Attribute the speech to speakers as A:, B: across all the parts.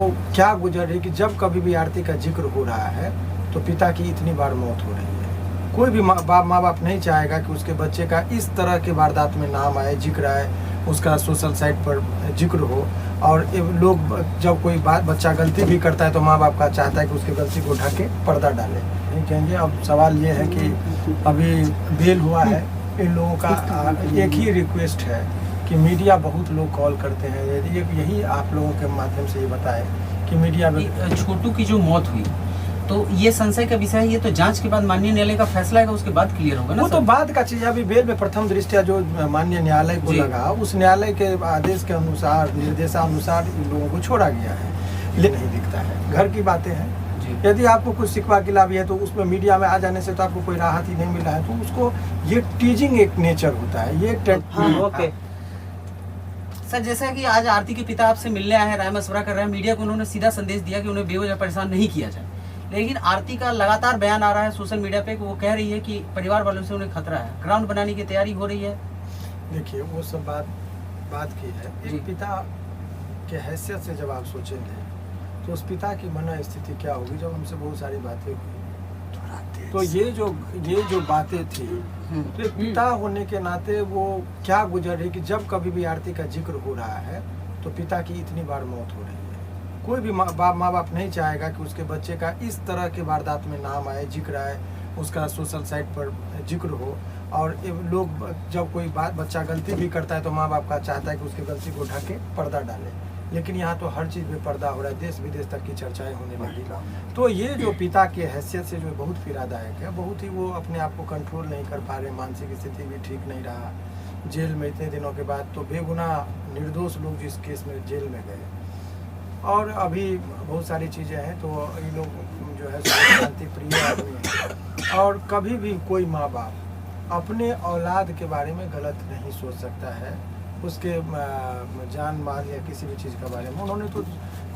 A: तो क्या गुजर रही कि जब कभी भी आरती का जिक्र हो रहा है तो पिता की इतनी बार मौत हो रही है। कोई भी माँ बाप नहीं चाहेगा कि उसके बच्चे का इस तरह के वारदात में नाम आए, जिक्र आए, उसका सोशल साइट पर जिक्र हो। और लोग जब कोई बच्चा गलती भी करता है तो माँ बाप का चाहता है कि उसकी गलती को ढक के पर्दा डाले। नहीं कहेंगे। अब सवाल ये है कि अभी बेल हुआ है, इन लोगों का एक ही रिक्वेस्ट है कि मीडिया, बहुत लोग कॉल करते हैं, यही आप लोगों के माध्यम से ये बताएं कि मीडिया में
B: छोटू की जो मौत हुई तो ये संशय का विषय है। ये तो जांच के बाद माननीय न्यायालय का फैसला आएगा, उसके बाद क्लियर होगा ना।
A: वो तो बाद का चीज है। अभी बेल में प्रथम दृष्टया जो माननीय न्यायालय को लगा, उस न्यायालय के आदेश के अनुसार, निर्देशानुसार इन लोगों को छोड़ा गया है। लेकिन नहीं दिखता है, घर की बातें हैं। यदि आपको कुछ सिकवा की लाभ है तो उसमें मीडिया में आ जाने से तो आपको कोई राहत ही नहीं मिल रहा है, तो उसको ये टीजिंग एक नेचर होता है। ये
B: ओके सर, जैसा कि आज आरती के पिता आपसे मिलने आए हैं, राय मशवरा कर रहे हैं, मीडिया को उन्होंने सीधा संदेश दिया कि उन्हें बेवजह परेशान नहीं किया जाए। लेकिन आरती का लगातार बयान आ रहा है सोशल मीडिया पे कि वो कह रही है कि परिवार वालों से उन्हें खतरा है, ग्राउंड बनाने की तैयारी हो रही है।
A: देखिए, वो सब बात की है। एक पिता के हैसियत से जब आप सोचेंगे तो उस पिता की मन स्थिति क्या होगी जब हमसे बहुत सारी बातें हुई। तो ये जो बातें थी, तो एक पिता होने के नाते वो क्या गुजर रही कि जब कभी भी आरती का जिक्र हो रहा है तो पिता की इतनी बार मौत हो रही है। कोई भी माँ बाप नहीं चाहेगा कि उसके बच्चे का इस तरह के वारदात में नाम आए, जिक्र आए, उसका सोशल साइट पर जिक्र हो। और लोग जब कोई बच्चा गलती भी करता है तो माँ बाप का चाहता है कि उसकी गलती को ढक के पर्दा डाले। लेकिन यहाँ तो हर चीज़ में पर्दा हो रहा है, देश विदेश तक की चर्चाएं होने लगी। तो ये जो पिता के हैसियत से जो बहुत पीड़ादायक है, बहुत ही वो अपने आप को कंट्रोल नहीं कर पा रहे, मानसिक स्थिति भी ठीक नहीं रहा। जेल में इतने दिनों के बाद तो बेगुनाह निर्दोष लोग जिस केस में जेल में गए, और अभी बहुत सारी चीज़ें हैं। तो ये लोग जो है शांति प्रिय आदमी है, और कभी भी कोई माँ बाप अपने औलाद के बारे में गलत नहीं सोच सकता है, उसके जान माल या किसी भी चीज़ के बारे में। उन्होंने तो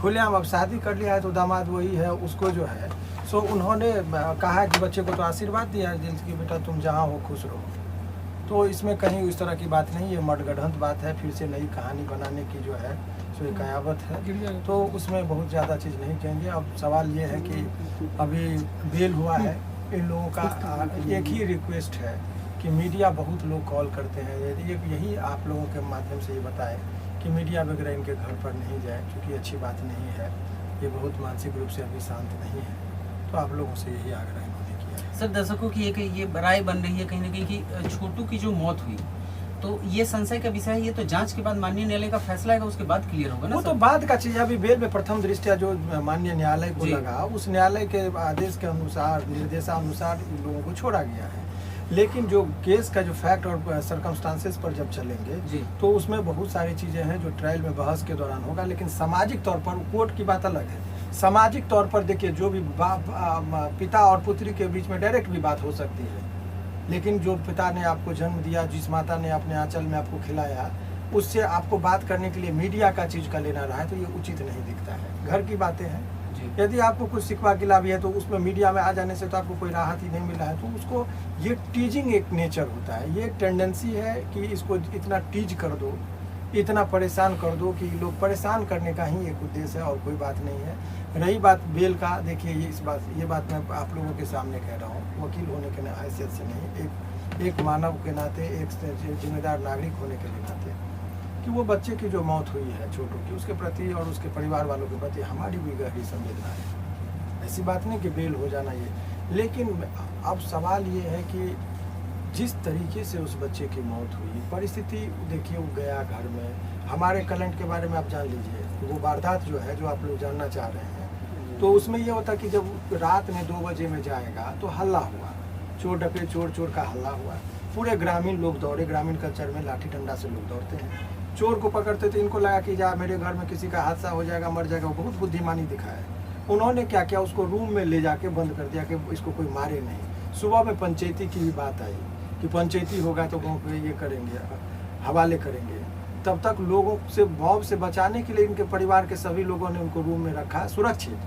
A: खुलेआम अब शादी कर लिया है तो दामाद वही है, उसको जो है सो उन्होंने कहा कि बच्चे को तो आशीर्वाद दिया है दिल की, बेटा तुम जहाँ हो खुश रहो। तो इसमें कहीं इस तरह की बात नहीं है, मडगढ़ंत बात है, फिर से नई कहानी बनाने की जो है सो एक कयावत है। तो उसमें बहुत ज़्यादा चीज़ नहीं कहेंगे। अब सवाल ये है कि अभी बेल हुआ है, इन लोगों का एक ही रिक्वेस्ट है कि मीडिया, बहुत लोग कॉल करते हैं, यही आप लोगों के माध्यम से ये बताएं कि मीडिया वगैरह इनके घर पर नहीं जाए, क्योंकि अच्छी बात नहीं है। ये बहुत मानसिक रूप से अभी शांत नहीं है। तो आप लोगों से यही आग्रह इन्होंने किया।
B: सर, दर्शकों की ये राय बन रही है कहीं ना कहीं कि छोटू की जो मौत हुई तो ये संशय का विषय है। ये तो जांच के बाद माननीय न्यायालय का फैसला आएगा, उसके बाद क्लियर होगा ना।
A: वो तो बाद का चीज है। अभी बेल में प्रथम दृष्टया जो माननीय न्यायालय को लगा, उस न्यायालय के आदेश के अनुसार, निर्देशानुसार इन लोगों को छोड़ा गया है। लेकिन जो केस का जो फैक्ट और सरकमस्टांसेस पर जब चलेंगे तो उसमें बहुत सारी चीजें हैं जो ट्रायल में बहस के दौरान होगा। लेकिन सामाजिक तौर पर कोर्ट की बात अलग है। सामाजिक तौर पर देखिए, जो भी पिता और पुत्री के बीच में डायरेक्ट भी बात हो सकती है, लेकिन जो पिता ने आपको जन्म दिया, जिस माता ने अपने आंचल में आपको खिलाया, उससे आपको बात करने के लिए मीडिया का चीज का लेना रहा है, तो ये उचित नहीं दिखता है। घर की बातें हैं। यदि आपको कुछ सिकवा की लाभ है तो उसमें मीडिया में आ जाने से तो आपको कोई राहत ही नहीं मिल रहा है, तो उसको ये टीजिंग एक नेचर होता है। ये टेंडेंसी है कि इसको इतना टीज कर दो, इतना परेशान कर दो कि लोग परेशान करने का ही एक उद्देश्य है, और कोई बात नहीं है। रही बात बेल का, देखिए ये बात मैं आप लोगों के सामने कह रहा हूँ, वकील होने के हैसियत से नहीं, एक मानव के नाते, एक जिम्मेदार नागरिक होने के नाते, कि वो बच्चे की जो मौत हुई है छोटू की, उसके प्रति और उसके परिवार वालों के प्रति हमारी भी गहरी संवेदना है। ऐसी बात नहीं कि बेल हो जाना ये। लेकिन अब सवाल ये है कि जिस तरीके से उस बच्चे की मौत हुई, परिस्थिति देखिए, वो गया घर में। हमारे करंट के बारे में आप जान लीजिए, वो वारदात जो है, जो आप लोग जानना चाह रहे हैं, तो उसमें ये होता कि जब रात में 2 बजे में जाएगा तो हल्ला हुआ, चोर डके चोर का हल्ला हुआ। पूरे ग्रामीण लोग दौड़े, ग्रामीण कल्चर में लाठी डंडा से लोग दौड़ते हैं। चोर को पकड़ते थे, इनको लगा कि जा मेरे घर में किसी का हादसा हो जाएगा, मर जाएगा। वो बहुत बुद्धिमानी दिखाया। उन्होंने क्या किया, उसको रूम में ले जाके बंद कर दिया कि इसको कोई मारे नहीं। सुबह में पंचायती की भी बात आई कि पंचायती होगा तो ये करेंगे, हवाले करेंगे। तब तक लोगों से मौत से बचाने के लिए इनके परिवार के सभी लोगों ने उनको रूम में रखा सुरक्षित।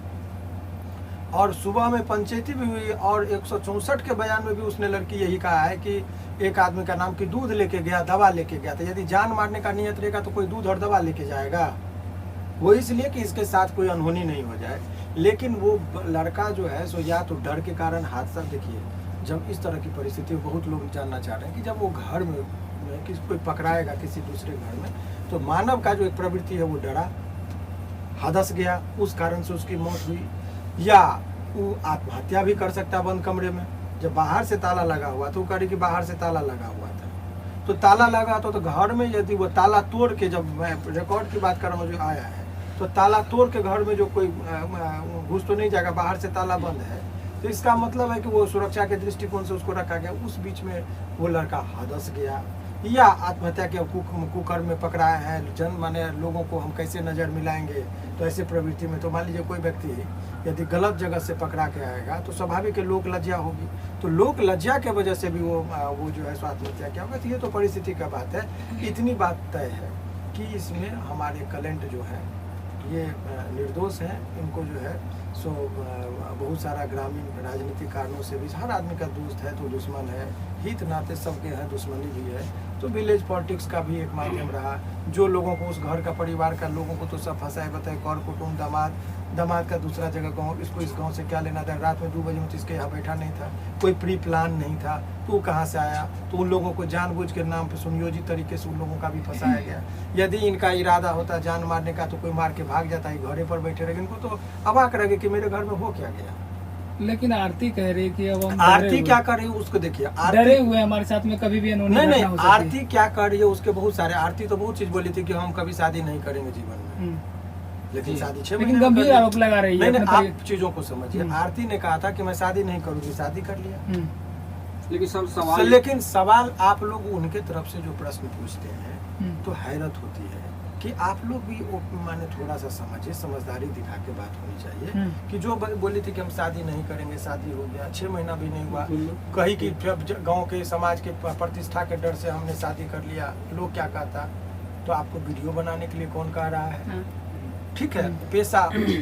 A: और सुबह में पंचायती भी हुई, और 164 के बयान में भी उसने लड़की यही कहा है कि एक आदमी का नाम कि दूध लेके गया, दवा लेके गया था। यदि जान मारने का नियत रहेगा तो कोई दूध और दवा लेके जाएगा? वो इसलिए कि इसके साथ कोई अनहोनी नहीं हो जाए। लेकिन वो लड़का जो है सो या तो डर के कारण हादसा, देखिए जब इस तरह की परिस्थिति, बहुत लोग जानना चाह रहे हैं कि जब वो घर में किसी कोई पकड़ाएगा किसी दूसरे घर में, तो मानव का जो एक प्रवृत्ति है वो डरा, हदस गया, उस कारण से उसकी मौत हुई, या वो आत्महत्या भी कर सकता बंद कमरे में। जब बाहर से ताला लगा हुआ तो वो कह रही कि बाहर से ताला लगा हुआ था, तो ताला लगा तो घर में यदि वो ताला तोड़ के, जब मैं रिकॉर्ड की बात कर रहा हूँ जो आया है, तो ताला तोड़ के घर में जो कोई घुस तो नहीं जाएगा, बाहर से ताला बंद है, तो इसका मतलब है कि वो सुरक्षा के दृष्टिकोण से उसको रखा गया। उस बीच में वो लड़का हदस गया या आत्महत्या के कुकर में पकड़ाया है। जन माने लोगों को हम कैसे नज़र मिलाएंगे, तो ऐसे प्रवृत्ति में तो मान लीजिए कोई व्यक्ति यदि गलत जगह से पकड़ा के आएगा तो स्वाभाविक है लोक लज्जा होगी, तो लोक लज्जा के वजह से भी वो जो है सो आत्महत्या किया होगा। तो ये तो परिस्थिति का बात है। इतनी बात तय है कि इसमें हमारे कलेंट जो है ये निर्दोष हैं, इनको जो है सो बहुत सारा ग्रामीण राजनीतिक कारणों से भी, हर आदमी का दोस्त है तो दुश्मन है, हित नाते सबके हैं, दुश्मनी भी है। तो विलेज पॉलिटिक्स का भी एक माध्यम रहा, जो लोगों को उस घर का परिवार का लोगों को तो सब फंसाए बताए, कर कुटुंब, दामाद का दूसरा जगह गाँव, इसको इस गांव से क्या लेना था, रात में 2 बजे में तो इसके यहाँ बैठा नहीं था, कोई प्री प्लान नहीं था, तो वो कहाँ से आया, तो उन लोगों को जानबूझ के नाम पे सुनियोजित तरीके से उन लोगों का भी फंसाया गया। यदि इनका इरादा होता जान मारने का तो कोई मार के भाग जाता है, घरे पर बैठे रहे। इनको तो अबाक रहे कि मेरे घर में हो क्या गया।
C: लेकिन आरती कह रही कि अब हम
A: आरती क्या कर रही है उसको देखिए,
C: डरे हुए हमारे साथ में कभी भी अनहोनी
A: नहीं,
C: घटना हो सकती है।
A: आरती क्या कर रही है उसके बहुत सारे, आरती तो बहुत चीज बोली थी कि हम कभी शादी नहीं करेंगे जीवन में, लेकिन शादी 6 महीने
C: लेकिन गंभीर आरोप लगा रही है।
A: नहीं, आप चीजों को समझिए। आरती ने कहा था कि मैं शादी नहीं करूंगी, शादी कर लिया।
D: लेकिन सब सवाल,
A: लेकिन सवाल आप लोग उनके तरफ से जो प्रश्न पूछते हैं तो हैरत होती है कि आप लोग भी माने थोड़ा सा समझिए, समझदारी दिखा के बात होनी चाहिए। कि जो बोली थी कि हम शादी नहीं करेंगे, शादी हो गया, 6 महीना भी नहीं हुआ, कहीं की गांव के समाज के प्रतिष्ठा के डर से हमने शादी कर लिया, लोग क्या कहता। तो आपको वीडियो बनाने के लिए कौन कह रहा है? ठीक है, पैसा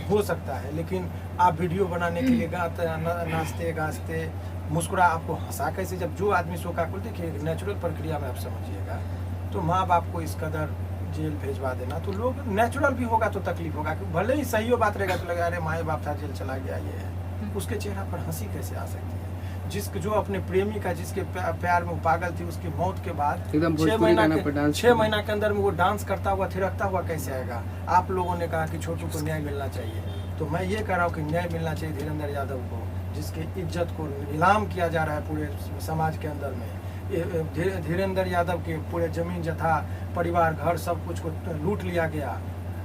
A: हो सकता है, लेकिन आप वीडियो बनाने के लिए गाते नाचते गाजते मुस्कुरा, आपको हंसा कैसे, जब जो आदमी शोकाकुल, देखिए नेचुरल प्रक्रिया में आप समझिएगा, तो माँ बाप को इस कदर जेल भेजवा देना, तो लोग नेचुरल भी होगा तो तकलीफ होगा, भले ही सही हो बात रहेगा तो लगा अरे माँ बाप था जेल चला गया, ये है, उसके चेहरा पर हंसी कैसे आ सकती है? जो अपने प्रेमी का, जिसके प्यार में पागल थी, उसकी मौत के बाद 6 महीना के अंदर में वो डांस करता हुआ थिरकता हुआ कैसे आएगा? आप लोगों ने कहा कि छोटू को न्याय मिलना चाहिए, तो मैं ये कह रहा हूँ कि न्याय मिलना चाहिए धीरेन्द्र यादव को, जिसके इज्जत को नीलाम किया जा रहा है पूरे समाज के अंदर में। धीरेन्द्र यादव के पूरे जमीन जथा, परिवार, घर, सब कुछ को लूट लिया गया।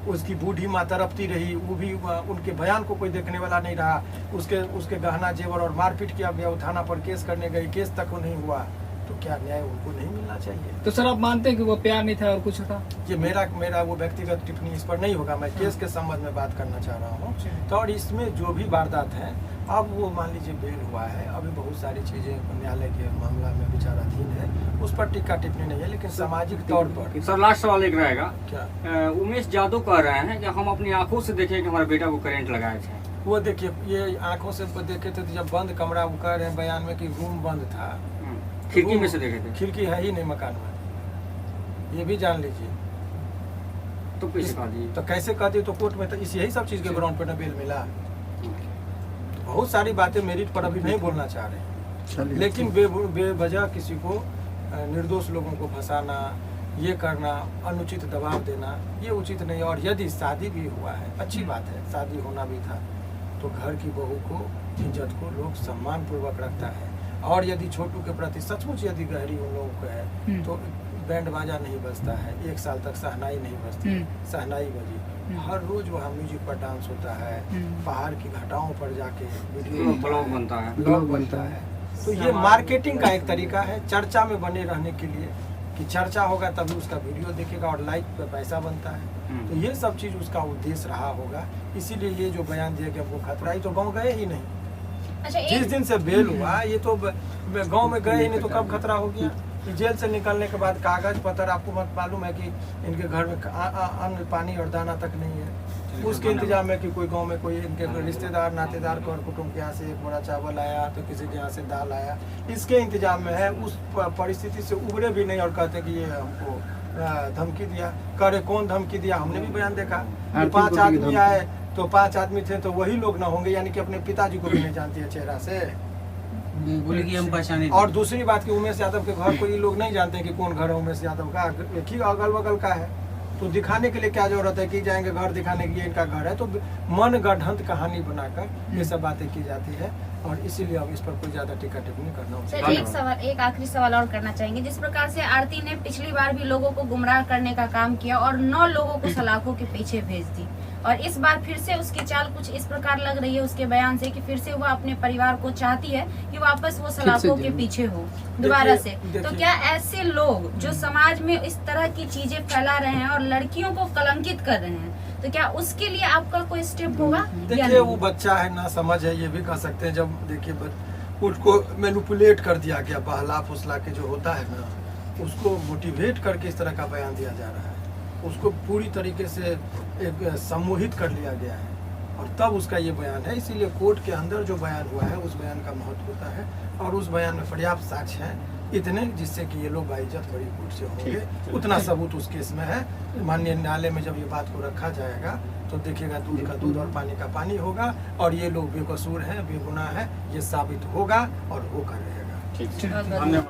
A: उसकी बूढ़ी माँ तड़पती रही, वो भी उनके बयान को कोई देखने वाला नहीं रहा। उसके गहना जेवर और मारपीट किया गया, वो थाना पर केस करने गई, केस तक वो नहीं हुआ, तो क्या न्याय उनको नहीं मिलना चाहिए?
C: तो सर आप मानते हैं कि वो प्यार नहीं था और कुछ था?
A: ये मेरा वो व्यक्तिगत टिप्पणी इस पर नहीं होगा, मैं केस के संबंध में बात करना चाह रहा हूँ। तो और इसमें जो भी वारदात है, अब वो मान लीजिए बेल हुआ है, अभी बहुत सारी चीजें न्यायालय के मामला में विचाराधीन है, उस पर टिक्का टिप्पणी नहीं है, लेकिन सामाजिक तौर पर।
D: सर लास्ट सवाल एक रहेगा,
A: क्या
D: उमेश यादव कह रहे हैं कि हम अपनी आंखों से देखे कि हमारे बेटा को करंट लगाए थे।
A: वो देखिए, ये आंखों से देखे थे, जब बंद कमरा, वो कह रहे हैं बयान में कि रूम बंद था,
D: खिड़की में से देखे थे,
A: खिड़की है ही नहीं मकान में, ये भी जान लीजिए।
D: तो कैसे कह दिए?
A: तो कैसे कह दिए? तो कोर्ट में तो यही सब चीज के ग्राउंड पर न बेल मिला। बहुत सारी बातें मेरिट पर अभी नहीं बोलना चाह रहे, लेकिन बेवजह किसी को, निर्दोष लोगों को फंसाना, ये करना, अनुचित दबाव देना, ये उचित नहीं। और यदि शादी भी हुआ है, अच्छी बात है, शादी होना भी था, तो घर की बहू को, इज्जत को लोग सम्मान पूर्वक रखता है। और यदि छोटू के प्रति सचमुच यदि गहरी उन लोगों को है, तो बैंड बाजा नहीं बजता है, 1 साल तक सहनाई नहीं बजती, सहनाई बजी, हर रोज वहाँ म्यूजिक पर डांस होता है, पहाड़ की घाटाओं पर जाके वीडियो
D: ब्लॉग बनता है।
A: तो ये मार्केटिंग का एक तरीका है, चर्चा में बने रहने के लिए, कि चर्चा होगा तभी उसका वीडियो देखेगा और लाइक पे पैसा बनता है। तो ये सब चीज उसका उद्देश्य रहा होगा, इसीलिए ये जो बयान दिया कि हमको खतरा, ही तो गाँव गए ही नहीं।
E: अच्छा,
A: जिस दिन से बेल हुआ, ये तो गांव में गए ही नहीं, तो कब खतरा हो गया? जेल से निकलने के बाद कागज पत्र, आपको मत मालूम है कि इनके घर में अन्न, पानी और दाना तक नहीं है। उसके इंतजाम है कि कोई गांव में कोई इनके रिश्तेदार, नातेदार, कर कुटुंब के यहाँ से 1 बोरा चावल आया, तो किसी के यहाँ से दाल आया, इसके इंतजाम में है। उस परिस्थिति से उभरे भी नहीं और कहते कि ये हमको धमकी दिया। करे कौन धमकी दिया, हमने भी बयान देखा कि
E: आर्थिक
A: 5
E: गोली की
A: आदमी आए तो 5 आदमी थे तो वही लोग ना होंगे, यानी कि अपने पिताजी को भी नहीं जानती है चेहरा से।
B: बोले कि हम पहचाने
A: और दूसरी बात कि उमेश यादव के घर को ये लोग नहीं जानते कि कौन घर है उमेश यादव का, एक ही अगल बगल का है। तो दिखाने के लिए क्या जरूरत है कि जाएंगे घर दिखाने के लिए इनका घर है, तो मन गढ़ंत कहानी बनाकर ये सब बातें की जाती है और इसीलिए अब इस पर कोई ज्यादा टिक्का टिप्पणी करना उचित
F: सर
A: नहीं।
F: एक आखिरी सवाल और करना चाहेंगे। जिस प्रकार से आरती ने पिछली बार भी लोगों को गुमराह करने का काम किया और 9 लोगों को सलाखों के पीछे भेज दी, और इस बार फिर से उसकी चाल कुछ इस प्रकार लग रही है उसके बयान से कि फिर से वह अपने परिवार को चाहती है कि वापस वो सलाखों के पीछे हो दोबारा से। तो क्या ऐसे लोग जो समाज में इस तरह की चीजें फैला रहे हैं और लड़कियों को कलंकित कर रहे हैं, तो क्या उसके लिए आपका कोई स्टेप होगा?
A: देखिए वो बच्चा है ना समझ है, ये भी कह सकते हैं। जब देखिए उसको मैनिपुलेट कर दिया गया, बहला फुसला के जो होता है ना, उसको मोटिवेट करके इस तरह का बयान दिया जा रहा है, उसको पूरी तरीके से एक सम्मोहित कर लिया गया है और तब उसका ये बयान है। इसीलिए कोर्ट के अंदर जो बयान हुआ है उस बयान का महत्व होता है और उस बयान में पर्याप्त साक्ष्य हैं इतने जिससे कि ये लोग बाइज्जत बड़ी कोर्ट से होंगे, उतना सबूत उस केस में है। माननीय न्यायालय में जब ये बात को रखा जाएगा तो देखिएगा दूध का दूध और पानी का पानी होगा और ये लोग बेकसूर हैं, बेगुनाह है, ये साबित होगा और होकर रहेगा।
D: धन्यवाद।